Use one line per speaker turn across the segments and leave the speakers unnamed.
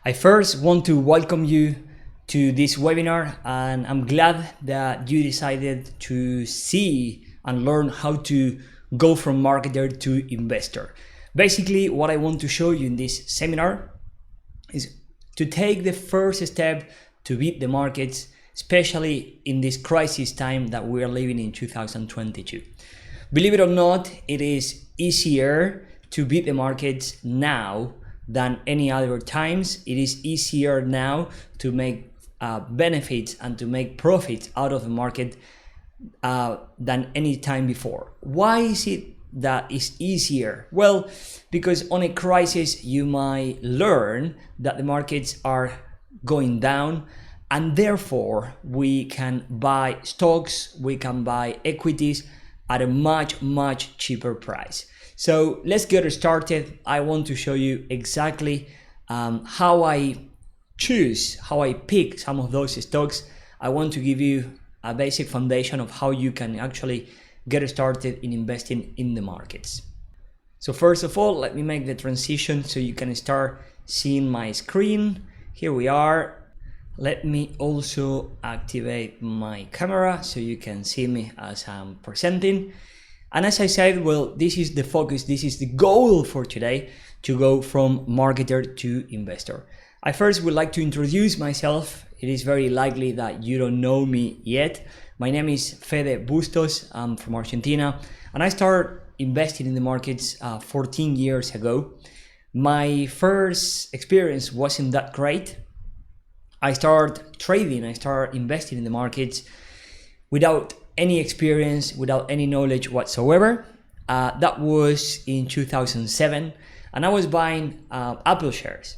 I first want to welcome you to this webinar, and I'm glad that you decided to see and learn how to go from marketer to investor. Basically, what I want to show you in this seminar is to take the first step to beat the markets, especially in this crisis time that we are living in 2022. Believe it or not, it is easier to beat the markets now than any other times. It is easier now to make benefits and to make profits out of the market than any time before. Why is it that it's easier? Well, because on a crisis you might learn that the markets are going down, and therefore we can buy stocks, we can buy equities at a much cheaper price. So let's get started. I want to show you exactly how I pick some of those stocks. I want to give you a basic foundation of how you can actually get started in investing in the markets. So first of all, let me make the transition so you can start seeing my screen. Here we are. Let me also activate my camera so you can see me as I'm presenting. And as I said, well, this is the focus, this is the goal for today, to go from marketer to investor. I first would like to introduce myself. It is very likely that you don't know me yet. My name is Fede Bustos. I'm from Argentina, and I started investing in the markets 14 years ago. My first experience wasn't that great. I started trading, I started investing in the markets without any experience, without any knowledge whatsoever. That was in 2007, and I was buying Apple shares.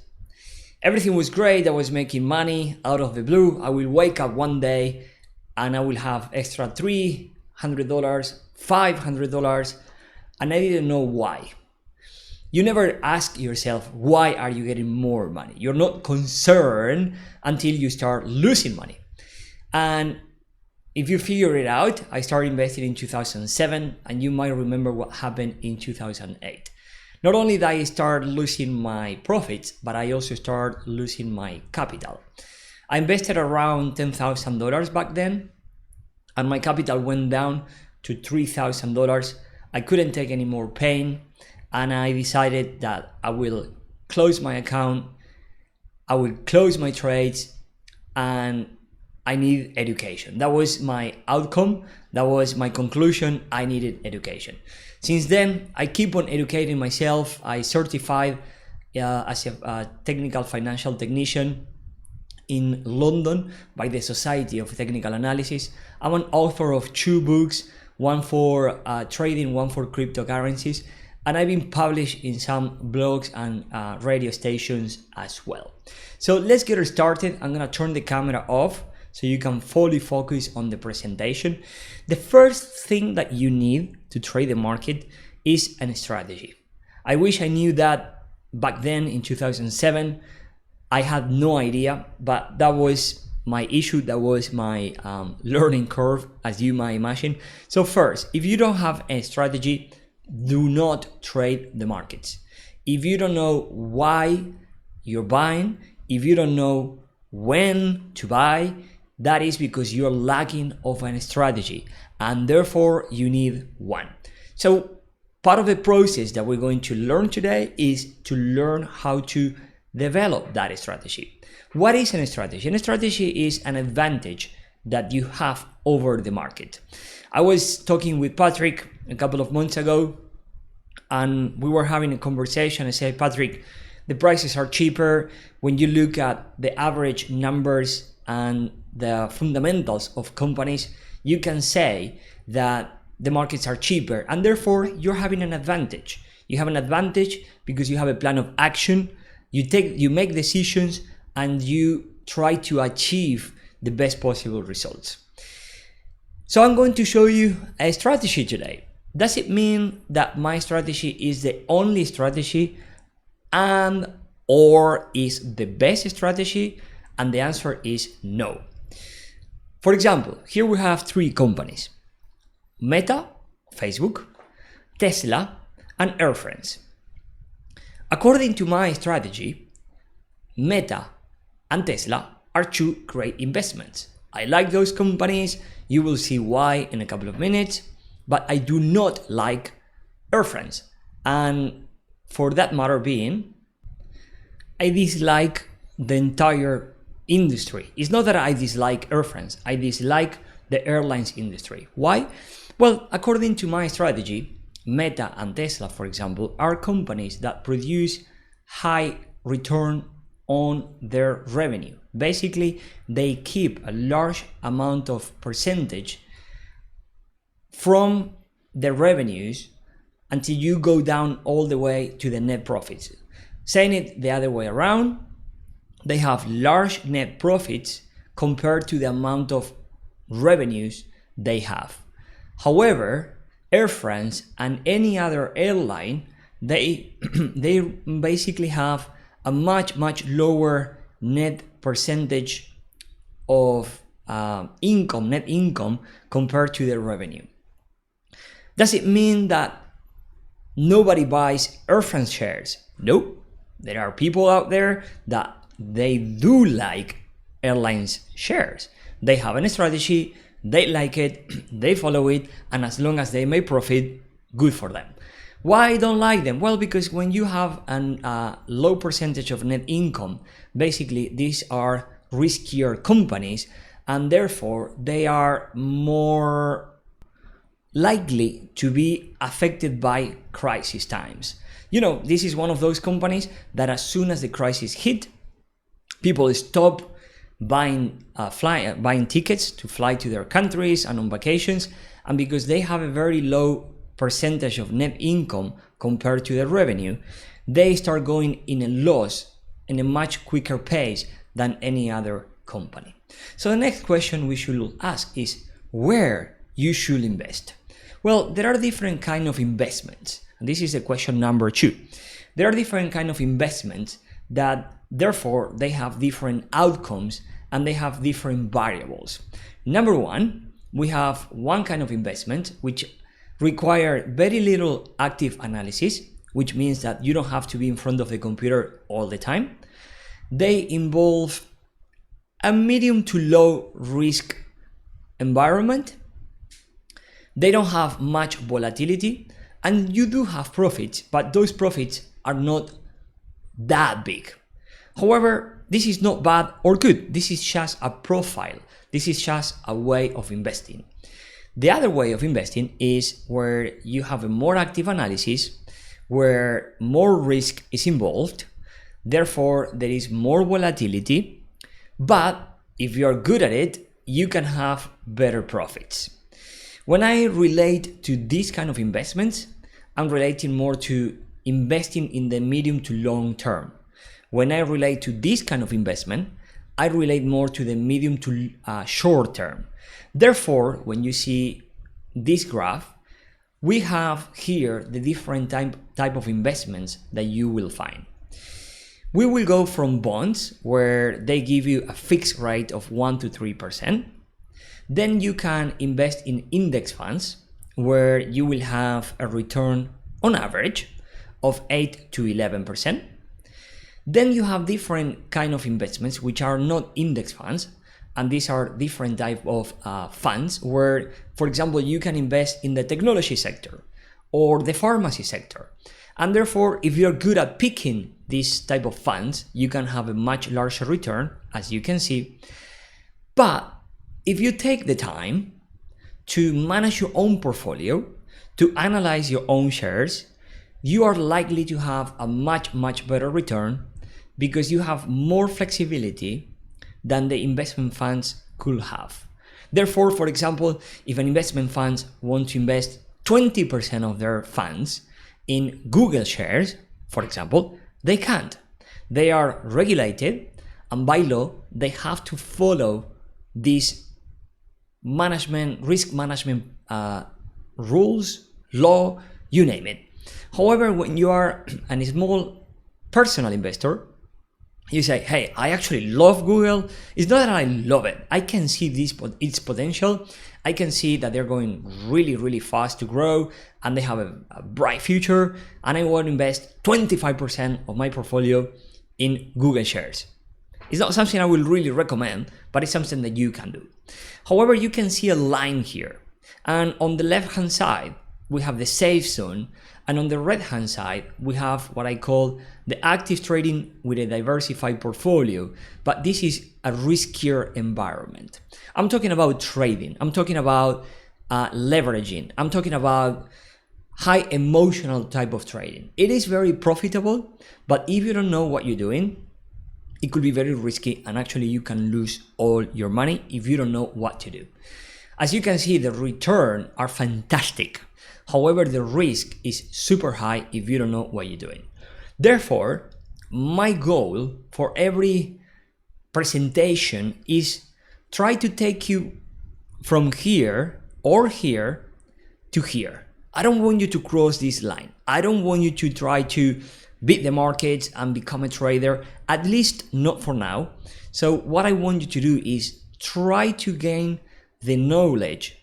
Everything was great, I was making money out of the blue. I will wake up one day and I will have extra $300, $500, and I didn't know why. You never ask yourself, why are you getting more money? You're not concerned until you start losing money. And if you figure it out, I started investing in 2007, and you might remember what happened in 2008. Not only did I start losing my profits, but I also started losing my capital. I invested around $10,000 back then, and my capital went down to $3,000. I couldn't take any more pain, and I decided that I will close my account, I will close my trades, and I need education. That was my outcome. That was my conclusion. I needed education. Since then, I keep on educating myself. I certified as a technical financial technician in London by the Society of Technical Analysis. I'm an author of 2 books, one for trading, one for cryptocurrencies. And I've been published in some blogs and radio stations as well. So let's get started. I'm gonna turn the camera off so you can fully focus on the presentation. The first thing that you need to trade the market is a strategy. I wish I knew that back then in 2007. I had no idea, but that was my issue, that was my learning curve, as you might imagine. So first, if you don't have a strategy, do not trade the markets. If you don't know why you're buying, if you don't know when to buy, that is because you're lacking of a strategy, and therefore you need one. So part of the process that we're going to learn today is to learn how to develop that strategy. What is a strategy? A strategy is an advantage that you have over the market. I was talking with Patrick a couple of months ago, and we were having a conversation. I said, Patrick, the prices are cheaper. When you look at the average numbers and the fundamentals of companies, you can say that the markets are cheaper, and therefore you're having an advantage. You have an advantage because you have a plan of action. You make decisions, and you try to achieve the best possible results. So I'm going to show you a strategy today. Does it mean that my strategy is the only strategy and or is the best strategy? And the answer is no. For example, here we have 3 companies: Meta, Facebook, Tesla, and Air France. According to my strategy, Meta and Tesla are two great investments. I like those companies. You will see why in a couple of minutes. But I do not like Air France. And for that matter being, I dislike the entire industry. It's not that I dislike Air France. I dislike the airlines industry. Why? Well, according to my strategy, Meta and Tesla, for example, are companies that produce high return on their revenue. Basically, they keep a large amount of percentage from the revenues until you go down all the way to the net profits. Saying it the other way around, they have large net profits compared to the amount of revenues they have. However, Air France and any other airline, they basically have a much lower net percentage of net income compared to their revenue. Does it mean that nobody buys Air France shares? Nope. There are people out there that they do like airlines shares. They have a strategy, they like it, they follow it, and as long as they make profit, good for them. Why I don't like them? Well, because when you have a low percentage of net income, basically these are riskier companies, and therefore they are more likely to be affected by crisis times. You know, this is one of those companies that as soon as the crisis hit, people stop buying tickets to fly to their countries and on vacations, and because they have a very low percentage of net income compared to their revenue, they start going in a loss in a much quicker pace than any other company. So the next question we should ask is where you should invest. Well, there are different kind of investments. And this is the question number 2. There are different kind of investments that therefore they have different outcomes and they have different variables. Number 1, we have one kind of investment which require very little active analysis, which means that you don't have to be in front of the computer all the time. They involve a medium to low risk environment. They don't have much volatility, and you do have profits, but those profits are not that big. However, this is not bad or good. This is just a profile. This is just a way of investing. The other way of investing is where you have a more active analysis, where more risk is involved. Therefore, there is more volatility, but if you are good at it, you can have better profits. When I relate to this kind of investments, I'm relating more to investing in the medium to long term. When I relate to this kind of investment, I relate more to the medium to short term. Therefore, when you see this graph, we have here the different type of investments that you will find. We will go from bonds, where they give you a fixed rate of 1 to 3%. Then you can invest in index funds, where you will have a return on average of 8 to 11%. Then you have different kind of investments which are not index funds, and these are different type of funds where, for example, you can invest in the technology sector or the pharmacy sector. And therefore, if you're good at picking these type of funds, you can have a much larger return, as you can see. But if you take the time to manage your own portfolio, to analyze your own shares, you are likely to have a much better return, because you have more flexibility than the investment funds could have. Therefore, for example, if an investment fund wants to invest 20% of their funds in Google shares, for example, they can't. They are regulated, and by law, they have to follow these risk management rules, law, you name it. However, when you are a small personal investor, you say, hey, I actually love Google. It's not that I love it. I can see its potential. I can see that they're going really fast to grow, and they have a bright future, and I want to invest 25% of my portfolio in Google shares. It's not something I will really recommend, but it's something that you can do. However, you can see a line here. And on the left-hand side, we have the safe zone. And on the right-hand side, we have what I call the active trading with a diversified portfolio. But this is a riskier environment. I'm talking about trading. I'm talking about leveraging. I'm talking about high emotional type of trading. It is very profitable, but if you don't know what you're doing, it could be very risky, and actually you can lose all your money if you don't know what to do. As you can see, the return are fantastic. However, the risk is super high if you don't know what you're doing. Therefore, my goal for every presentation is try to take you from here or here to here. I don't want you to cross this line. I don't want you to try to beat the markets and become a trader, at least not for now. So what I want you to do is try to gain the knowledge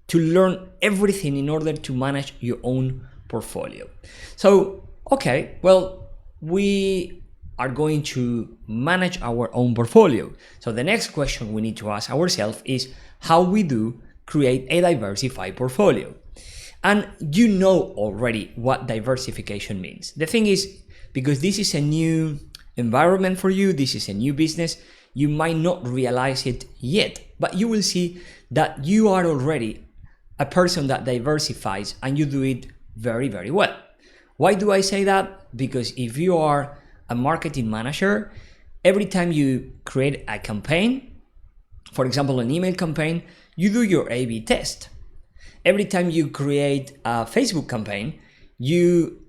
to learn everything in order to manage your own portfolio. So, okay, well, we are going to manage our own portfolio. So the next question we need to ask ourselves is how we do create a diversified portfolio. And you know already what diversification means. The thing is, because this is a new environment for you, this is a new business, you might not realize it yet, but you will see that you are already a person that diversifies and you do it very, very well. Why do I say that? Because if you are a marketing manager, every time you create a campaign, for example, an email campaign, you do your A/B test. Every time you create a Facebook campaign, you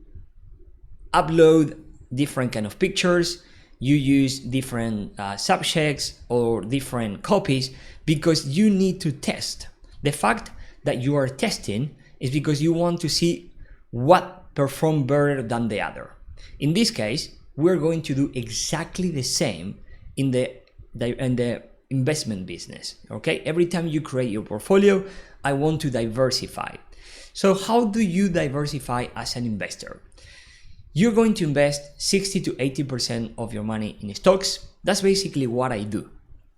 upload different kind of pictures, you use different subjects or different copies because you need to test. The fact that you are testing is because you want to see what performs better than the other. In this case, we're going to do exactly the same in the investment business, okay? Every time you create your portfolio, I want to diversify. So how do you diversify as an investor? You're going to invest 60 to 80% of your money in stocks. That's basically what I do,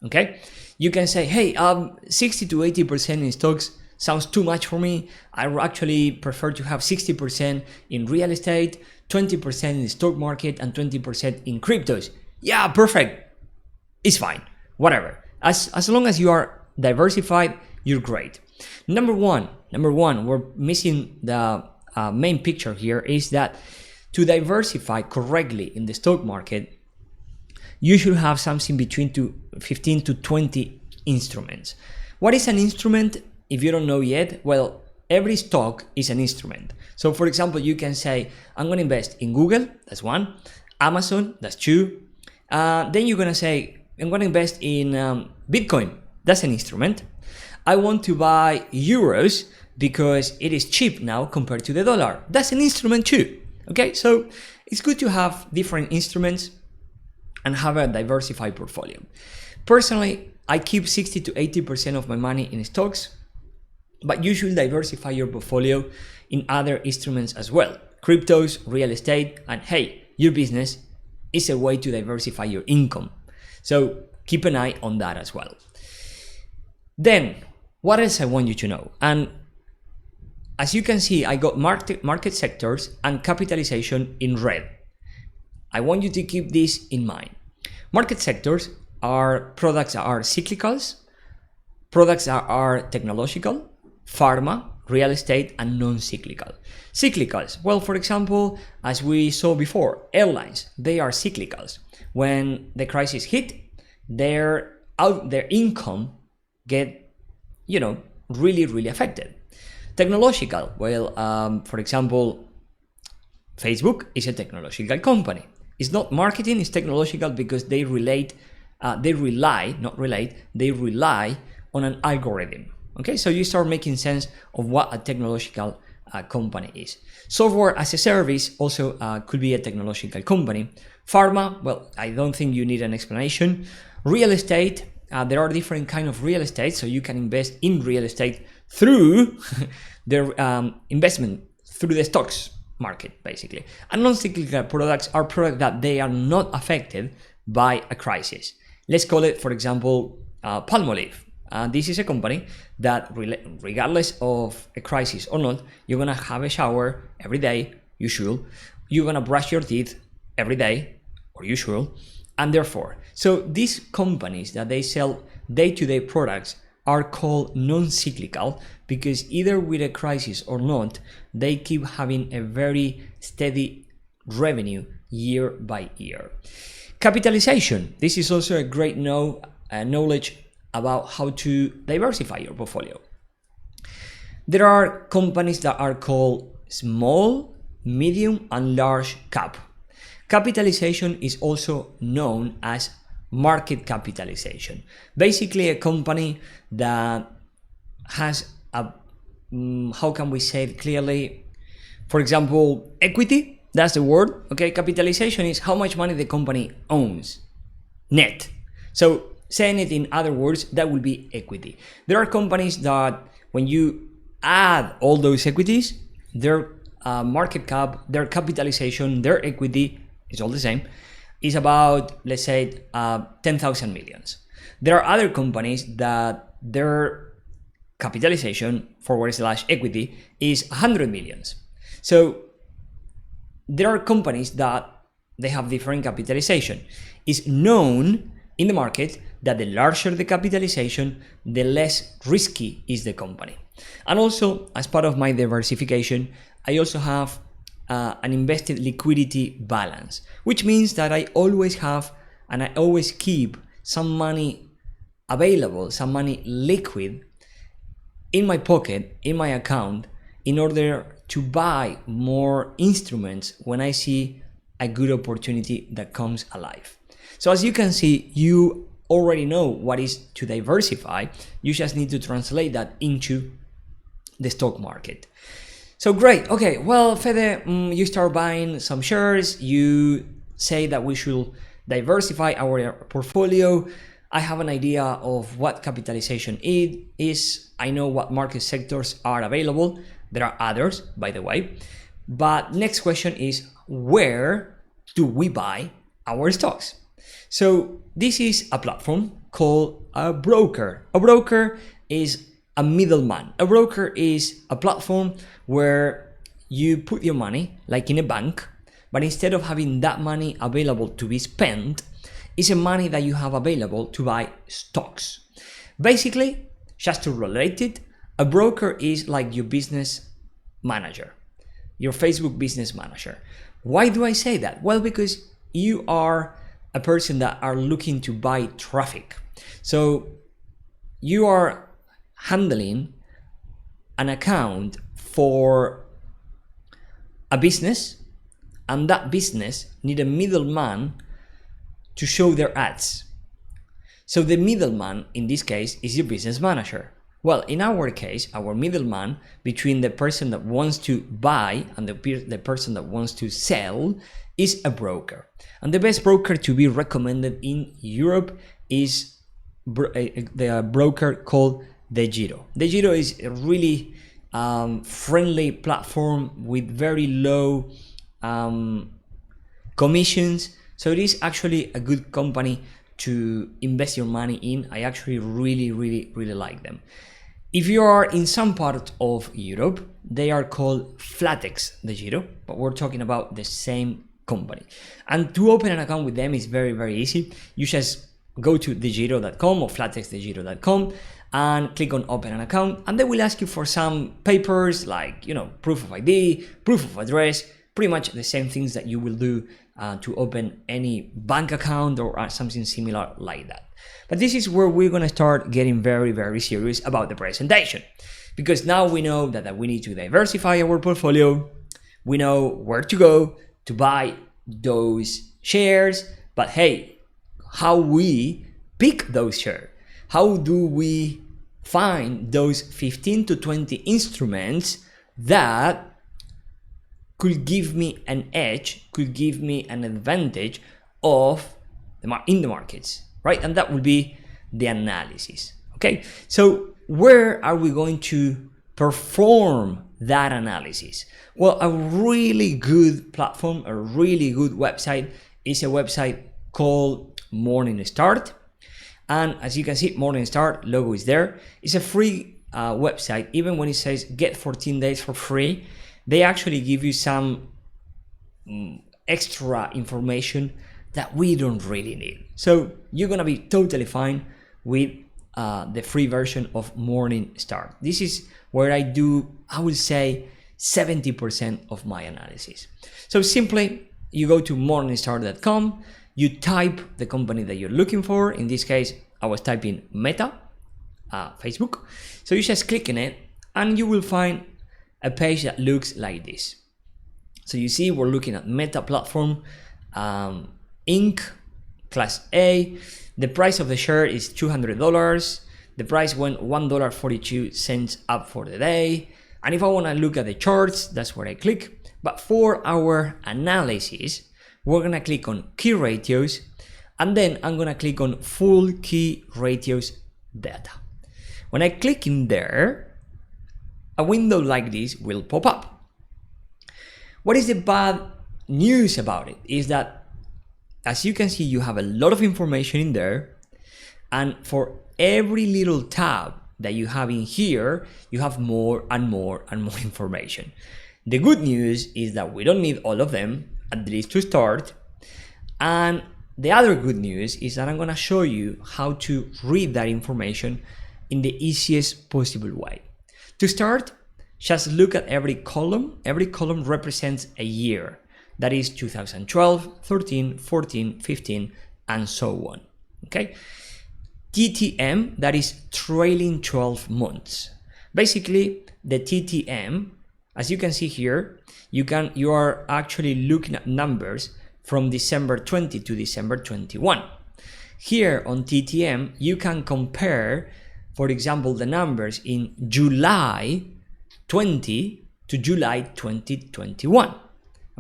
okay? You can say, hey, 60 to 80% in stocks sounds too much for me. I actually prefer to have 60% in real estate, 20% in the stock market, and 20% in cryptos. Yeah, perfect. It's fine, whatever. As long as you are diversified, you're great. Number one, we're missing the main picture here, is that to diversify correctly in the stock market, you should have something between 15 to 20 instruments. What is an instrument? If you don't know yet, well, every stock is an instrument. So for example, you can say, I'm going to invest in Google, that's one, Amazon, that's two. Then you're going to say, I'm going to invest in Bitcoin, that's an instrument. I want to buy euros because it is cheap now compared to the dollar. That's an instrument too. Okay, so it's good to have different instruments and have a diversified portfolio. Personally, I keep 60 to 80% of my money in stocks, but you should diversify your portfolio in other instruments as well. Cryptos, real estate, and hey, your business is a way to diversify your income. So keep an eye on that as well. Then, what else I want you to know? And as you can see, I got market sectors and capitalization in red. I want you to keep this in mind. Market sectors are products that are cyclicals, products that are technological, pharma, real estate, and non-cyclical. Cyclicals, well, for example, as we saw before, airlines, they are cyclicals. When the crisis hit, their income get, really, really affected. Technological, well, for example, Facebook is a technological company. It's not marketing, it's technological because they rely on an algorithm. Okay, so you start making sense of what a technological company is. Software as a service also could be a technological company. Pharma, well, I don't think you need an explanation. Real estate, there are different kinds of real estate, so you can invest in real estate through their investment through the stocks. market, basically. And non-cyclical products are products that they are not affected by a crisis. Let's call it, for example, Palmolive. This is a company that, regardless of a crisis or not, you're gonna have a shower every day, you should. You're gonna brush your teeth every day, or you should. And therefore, so these companies that they sell day-to-day products are called non-cyclical because either with a crisis or not, they keep having a very steady revenue year by year. Capitalization. This is also a great knowledge about how to diversify your portfolio. There are companies that are called small, medium, and large cap. Capitalization is also known as market capitalization. Basically, a company that has a, how can we say it clearly? For example, equity, that's the word. Okay, capitalization is how much money the company owns, net. So saying it in other words, that will be equity. There are companies that when you add all those equities, their market cap, their capitalization, their equity is all the same, is about, let's say, 10,000 millions. There are other companies that their capitalization / equity is 100 millions. So there are companies that they have different capitalization. It's known in the market that the larger the capitalization, the less risky is the company. And also, as part of my diversification, I also have an invested liquidity balance, which means that I always have and I always keep some money available, some money liquid in my pocket, in my account, in order to buy more instruments when I see a good opportunity that comes alive. So as you can see, you already know what is to diversify. You just need to translate that into the stock market. So great. Okay, well, Fede, you start buying some shares. You say that we should diversify our portfolio. I have an idea of what capitalization is. I know what market sectors are available. There are others, by the way. But next question is, where do we buy our stocks? So this is a platform called a broker. A broker is a middleman. A broker is a platform where you put your money, like in a bank, but instead of having that money available to be spent, it's a money that you have available to buy stocks. Basically, just to relate it, a broker is like your business manager, your Facebook business manager. Why do I say that? Well, because you are a person that are looking to buy traffic. So you are handling an account for a business, and that business need a middleman to show their ads. So the middleman in this case is your business manager. Well, in our case, our middleman between the person that wants to buy and the person that wants to sell is a broker. And the best broker to be recommended in Europe is the broker called DeGiro. DeGiro is a really friendly platform with very low commissions. So it is actually a good company to invest your money in. I actually really like them. If you are in some part of Europe, they are called Flatex DeGiro, but we're talking about the same company. And to open an account with them is very easy. You just go to degiro.com or flatexdegiro.com and click on open an account, and they will ask you for some papers like, proof of ID, proof of address, pretty much the same things that you will do to open any bank account or something similar like that. But this is where we're going to start getting very serious about the presentation, because now we know that we need to diversify our portfolio. We know where to go to buy those shares, but hey, how we pick those shares? How do we find those 15 to 20 instruments that could give me an edge, could give me an advantage in the markets, right? And that will be the analysis, okay? So where are we going to perform that analysis? Well, a really good platform, a really good website is a website called Morningstar. And as you can see, Morningstar logo is there. It's a free website. Even when it says get 14 days for free, they actually give you some extra information that we don't really need. So you're gonna be totally fine with the free version of Morningstar. This is where I do, I would say, 70% of my analysis. So simply, you go to morningstar.com, you type the company that you're looking for. In this case, I was typing Meta, Facebook. So you just click on it and you will find a page that looks like this. So you see we're looking at Meta Platform, Inc., Class A. The price of the share is $200. The price went $1.42 up for the day. And if I want to look at the charts, that's where I click. But for our analysis, we're going to click on key ratios, and then I'm going to click on full key ratios data. When I click in there, a window like this will pop up. What is the bad news about it is that, as you can see, you have a lot of information in there, and for every little tab that you have in here, you have more and more and more information. The good news is that we don't need all of them, at least to start. And the other good news is that I'm going to show you how to read that information in the easiest possible way. To start, just look at every column. Every column represents a year. That is 2012, 13, 14, 15, and so on. Okay? TTM, that is trailing 12 months. Basically, the TTM, as you can see here, you are actually looking at numbers from December 20 to December 21. Here on TTM, you can compare, for example, the numbers in July 20 to July 2021.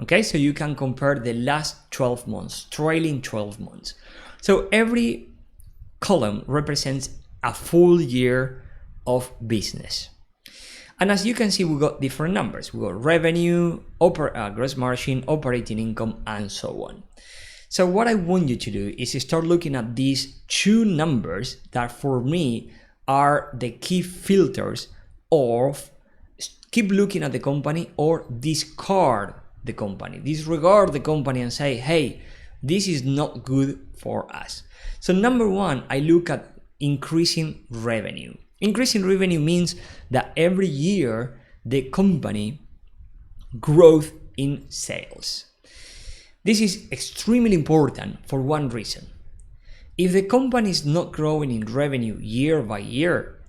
Okay, so you can compare the last 12 months, trailing 12 months. So every column represents a full year of business. And as you can see, we got different numbers. We got revenue, gross margin, operating income, and so on. So what I want you to do is start looking at these two numbers that for me are the key filters of keep looking at the company or discard the company. Disregard the company and say, hey, this is not good for us. So number one, I look at increasing revenue. Increasing revenue means that every year the company growth in sales. This is extremely important for one reason. If the company is not growing in revenue year by year,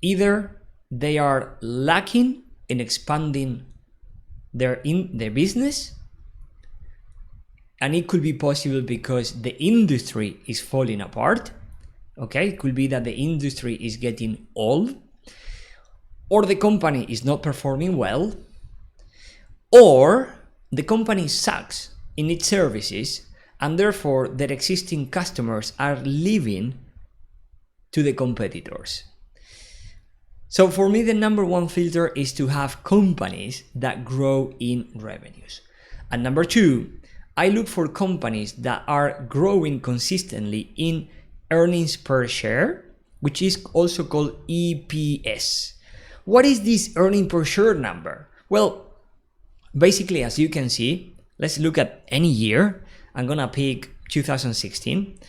either they are lacking in expanding their business, and it could be possible because the industry is falling apart. Okay, it could be that the industry is getting old, or the company is not performing well, or the company sucks in its services, and therefore their existing customers are leaving to the competitors. So for me, the number one filter is to have companies that grow in revenues. And number two, I look for companies that are growing consistently in earnings per share, which is also called EPS. What is this earning per share number? Well, basically, as you can see, let's look at any year. I'm gonna pick 2016.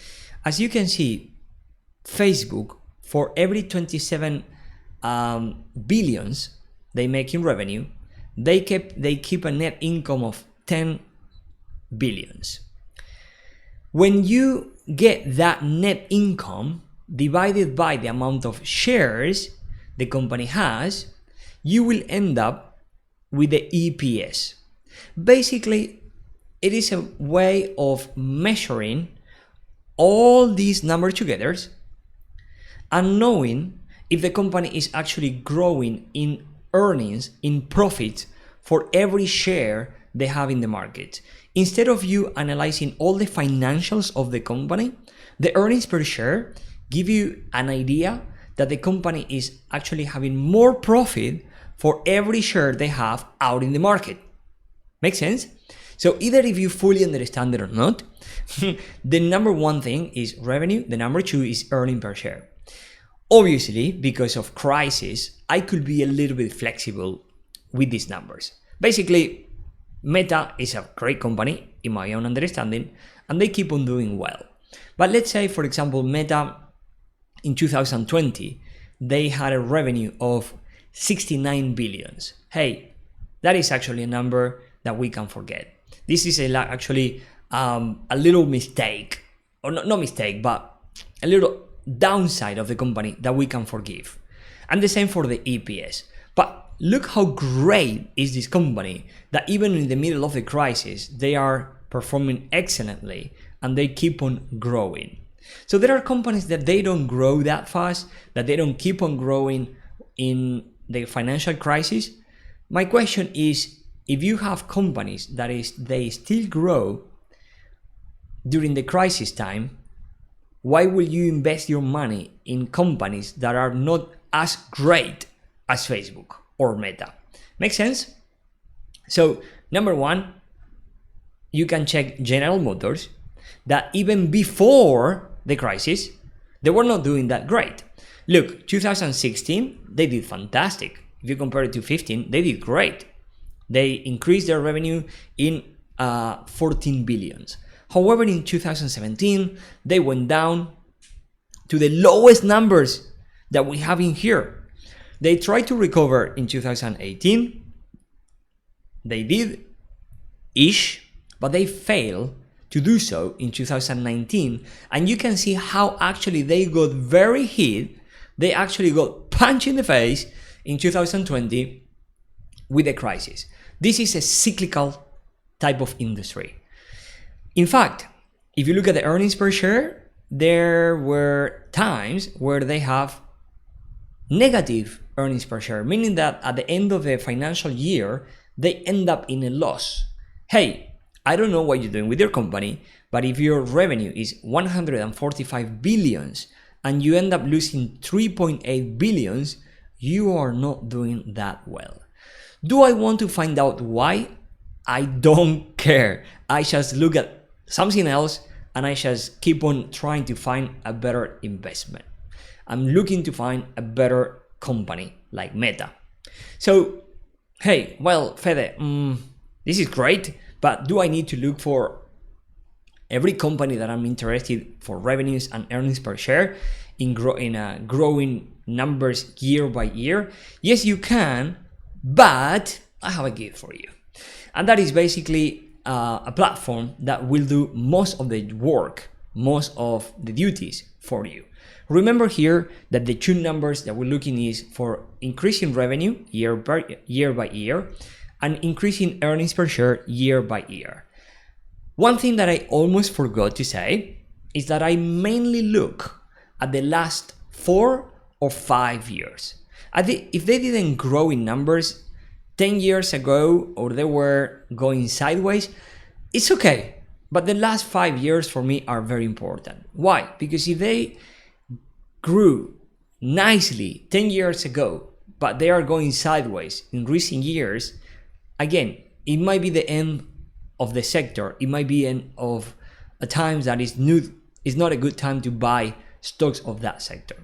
As you can see, Facebook, for every 27 billions they make in revenue, they keep a net income of 10 billions. When you get that net income divided by the amount of shares the company has, you will end up with the EPS. Basically, it is a way of measuring all these numbers together and knowing if the company is actually growing in earnings, in profit for every share they have in the market. Instead of you analyzing all the financials of the company, the earnings per share give you an idea that the company is actually having more profit for every share they have out in the market. Make sense? So either if you fully understand it or not, the number one thing is revenue, the number two is earning per share. Obviously, because of crisis, I could be a little bit flexible with these numbers. Basically, Meta is a great company, in my own understanding, and they keep on doing well. But let's say, for example, Meta in 2020, they had a revenue of 69 billions. Hey, that is actually a number that we can forget. This is actually a little mistake, or not mistake, but a little downside of the company that we can forgive. And the same for the EPS. But look how great is this company that even in the middle of the crisis, they are performing excellently and they keep on growing. So there are companies that they don't grow that fast, that they don't keep on growing in the financial crisis. My question is, if you have companies that they still grow during the crisis time, why will you invest your money in companies that are not as great as Facebook or Meta? Make sense? So number one, you can check General Motors, that even before the crisis, they were not doing that great. Look, 2016, they did fantastic. If you compare it to 15, they did great. They increased their revenue in 14 billions. However, in 2017, they went down to the lowest numbers that we have in here. They tried to recover in 2018. They did-ish, but they failed to do so in 2019. And you can see how actually they got very hit. They actually got punched in the face in 2020 with the crisis. This is a cyclical type of industry. In fact, if you look at the earnings per share, there were times where they have negative earnings per share, meaning that at the end of the financial year, they end up in a loss. Hey, I don't know what you're doing with your company, but if your revenue is 145 billions and you end up losing 3.8 billions, you are not doing that well. Do I want to find out why? I don't care. I just look at something else and I just keep on trying to find a better investment. I'm looking to find a better company like Meta. So, hey, well, Fede, this is great, but do I need to look for every company that I'm interested for revenues and earnings per share in growing numbers year by year? Yes, you can, but I have a gift for you. And that is basically a platform that will do most of the work, most of the duties for you. Remember here that the two numbers that we're looking is for increasing revenue year by year and increasing earnings per share year by year. One thing that I almost forgot to say is that I mainly look at the last 4 or 5 years. If they didn't grow in numbers 10 years ago or they were going sideways, it's okay. But the last 5 years for me are very important. Why? Because if they grew nicely 10 years ago, but they are going sideways in recent years, again, it might be the end of the sector. It might be end of a time that is not a good time to buy stocks of that sector.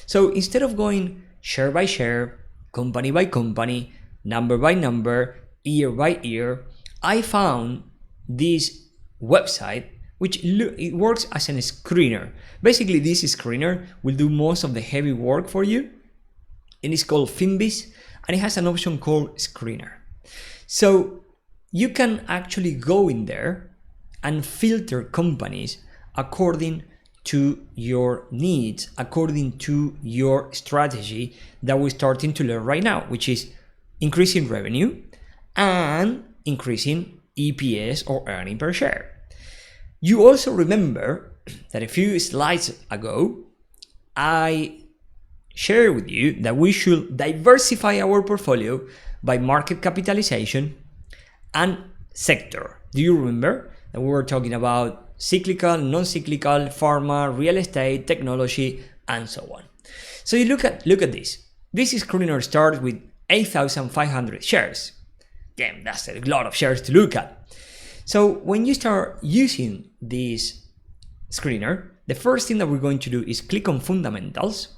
So instead of going share by share, company by company, number by number, year by year, I found this website which it works as a screener. Basically, this screener will do most of the heavy work for you, and it's called Finbiz, and it has an option called Screener. So you can actually go in there and filter companies according to your needs, according to your strategy that we're starting to learn right now, which is increasing revenue and increasing EPS or earning per share. You also remember that a few slides ago, I shared with you that we should diversify our portfolio by market capitalization and sector. Do you remember that we were talking about cyclical, non-cyclical, pharma, real estate, technology, and so on? So you look at this. This screener starts with 8,500 shares. Damn, that's a lot of shares to look at. So when you start using this screener, the first thing that we're going to do is click on fundamentals.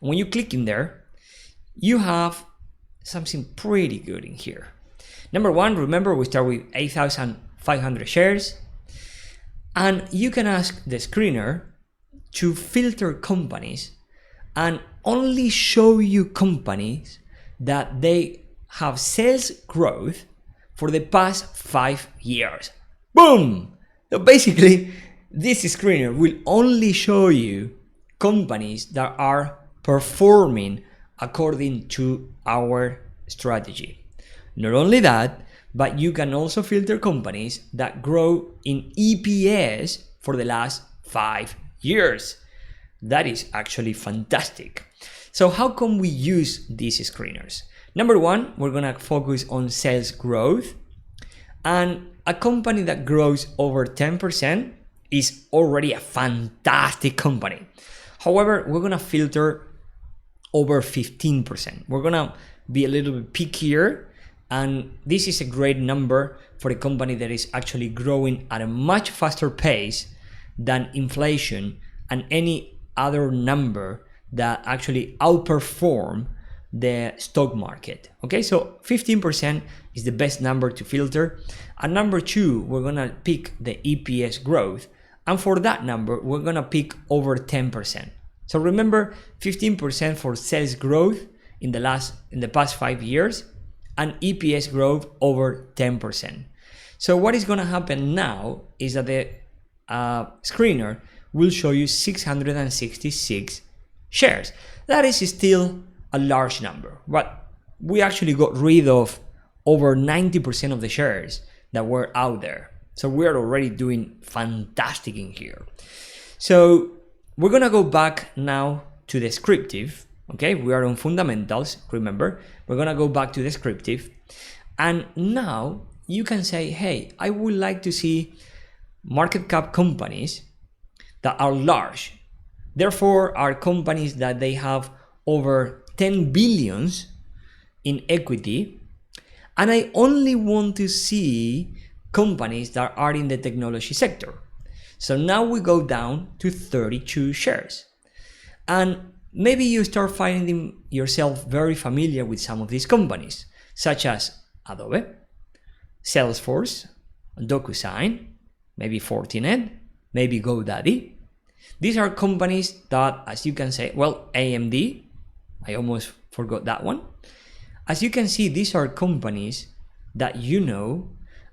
And when you click in there, you have something pretty good in here. Number one, remember we start with 8,500 shares, and you can ask the screener to filter companies and only show you companies that they have sales growth for the past 5 years. Boom! So basically, this screener will only show you companies that are performing according to our strategy. Not only that, but you can also filter companies that grow in EPS for the last 5 years. That is actually fantastic. So how can we use these screeners? Number one, we're gonna focus on sales growth, and a company that grows over 10% is already a fantastic company. However, we're gonna filter over 15%. We're gonna be a little bit pickier, and this is a great number for a company that is actually growing at a much faster pace than inflation and any other number that actually outperform the stock market. Okay, so 15% is the best number to filter. And number two, we're gonna pick the EPS growth, and for that number we're gonna pick over 10%. So remember, 15% for sales growth in the past 5 years, and EPS growth over 10%. So what is gonna happen now is that the screener will show you 666 shares. That is still a large number, but we actually got rid of over 90% of the shares that were out there. So we are already doing fantastic in here. So we're gonna go back now to descriptive. Okay, we are on fundamentals, remember. We're gonna go back to descriptive, and now you can say, hey, I would like to see market cap companies that are large, therefore are companies that they have over 10 billions in equity, and I only want to see companies that are in the technology sector. So now we go down to 32 shares, and maybe you start finding yourself very familiar with some of these companies, such as Adobe, Salesforce, DocuSign, maybe Fortinet, maybe GoDaddy. These are companies that, as you can say, well, AMD, I almost forgot that one. As you can see, these are companies that you know,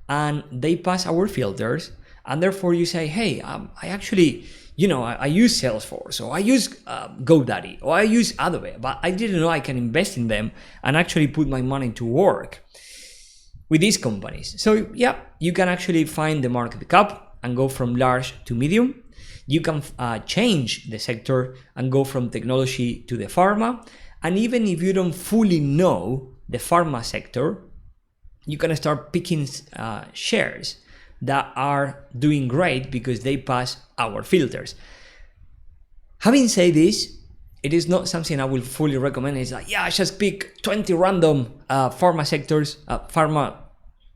and they pass our filters, and therefore you say, hey, I actually, I use Salesforce, or I use GoDaddy, or I use Adobe, but I didn't know I can invest in them and actually put my money to work with these companies. So yeah, you can actually find the market cap and go from large to medium. You can change the sector and go from technology to the pharma. And even if you don't fully know the pharma sector, you can start picking shares that are doing great because they pass our filters. Having said this, it is not something I will fully recommend. It's like, yeah, just pick 20 random pharma sectors, pharma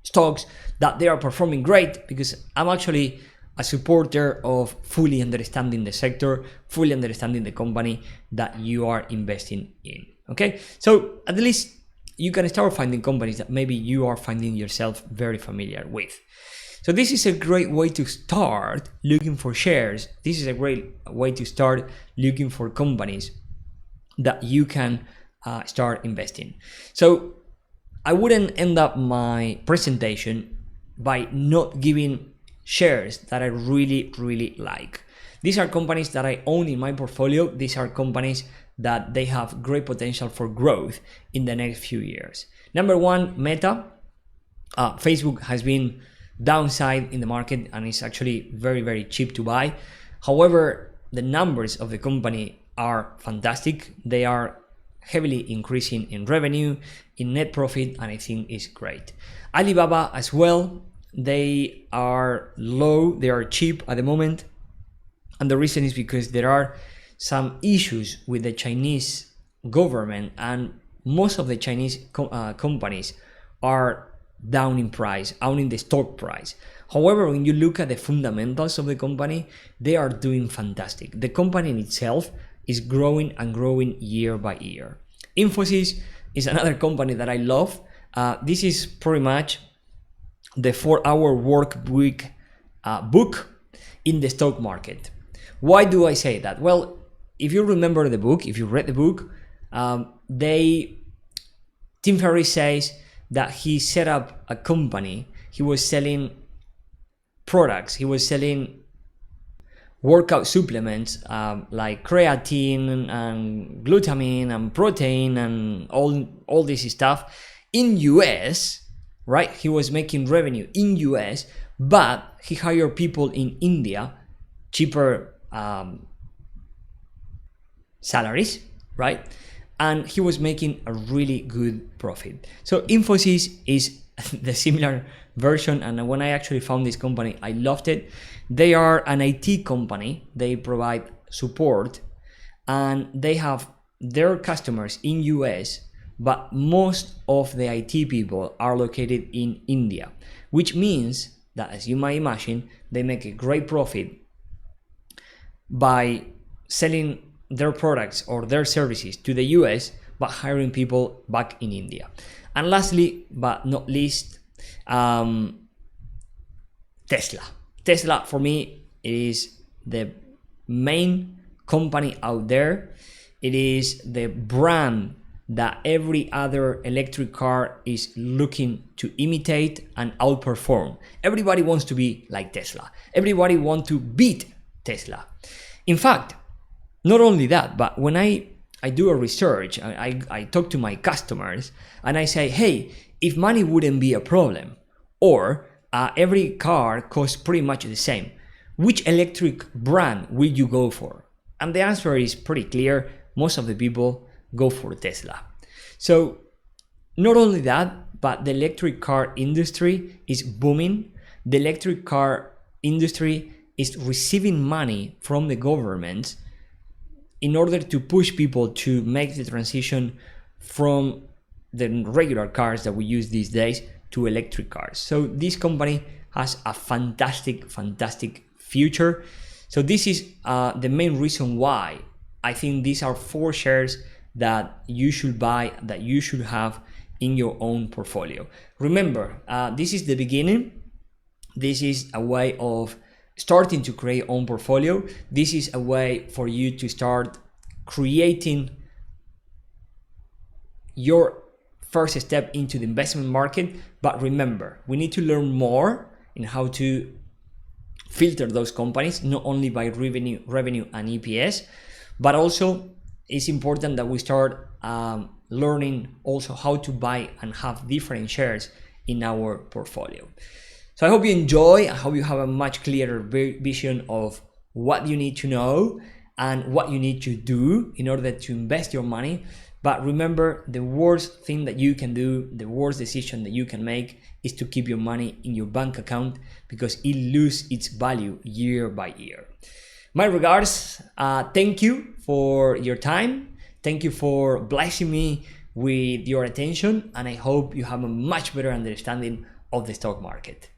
stocks that they are performing great, because I'm actually a supporter of fully understanding the sector, fully understanding the company that you are investing in. Okay, so at least you can start finding companies that maybe you are finding yourself very familiar with. So this is a great way to start looking for shares. This is a great way to start looking for companies that you can start investing. So I wouldn't end up my presentation by not giving shares that I really, really like. These are companies that I own in my portfolio. These are companies that they have great potential for growth in the next few years. Number one, Meta. Facebook has been downside in the market and it's actually very, very cheap to buy. However, the numbers of the company are fantastic. They are heavily increasing in revenue, in net profit, and I think it's great. Alibaba as well. They are low, they are cheap at the moment. And the reason is because there are some issues with the Chinese government, and most of the Chinese companies are down in price, down in the stock price. However, when you look at the fundamentals of the company, they are doing fantastic. The company in itself is growing and growing year by year. Infosys is another company that I love. This is pretty much the 4-hour work week book in the stock market. Why do I say that? Well, if you remember the book, if you read the book, Tim Ferriss says that he set up a company. He was selling products. He was selling workout supplements like creatine and glutamine and protein and all this stuff in US, right? He was making revenue in US, but he hired people in India, cheaper salaries, right? And he was making a really good profit. So Infosys is the similar version, and when I actually found this company, I loved it. They are an IT company. They provide support, and they have their customers in US, but most of the IT people are located in India, which means that, as you might imagine, they make a great profit by selling their products or their services to the US, but hiring people back in India. And lastly, but not least, Tesla. Tesla, for me, is the main company out there. It is the brand that every other electric car is looking to imitate and outperform. Everybody wants to be like Tesla. Everybody wants to beat Tesla. In fact, not only that, but when I do a research, I talk to my customers and I say, hey, if money wouldn't be a problem, or every car costs pretty much the same, which electric brand will you go for? And the answer is pretty clear. Most of the people go for Tesla. So not only that, but the electric car industry is booming. The electric car industry is receiving money from the government in order to push people to make the transition from the regular cars that we use these days to electric cars. So this company has a fantastic future. So this is the main reason why I think these are 4 shares that you should buy, that you should have in your own portfolio. Remember, this is the beginning. This is a way of starting to create your own portfolio. This is a way for you to start creating your first step into the investment market. But remember, we need to learn more in how to filter those companies, not only by revenue and EPS, but also it's important that we start learning also how to buy and have different shares in our portfolio. So I hope you enjoy. I hope you have a much clearer vision of what you need to know and what you need to do in order to invest your money. But remember, the worst thing that you can do, the worst decision that you can make is to keep your money in your bank account, because it loses its value year by year. My regards. Thank you for your time. Thank you for blessing me with your attention, and I hope you have a much better understanding of the stock market.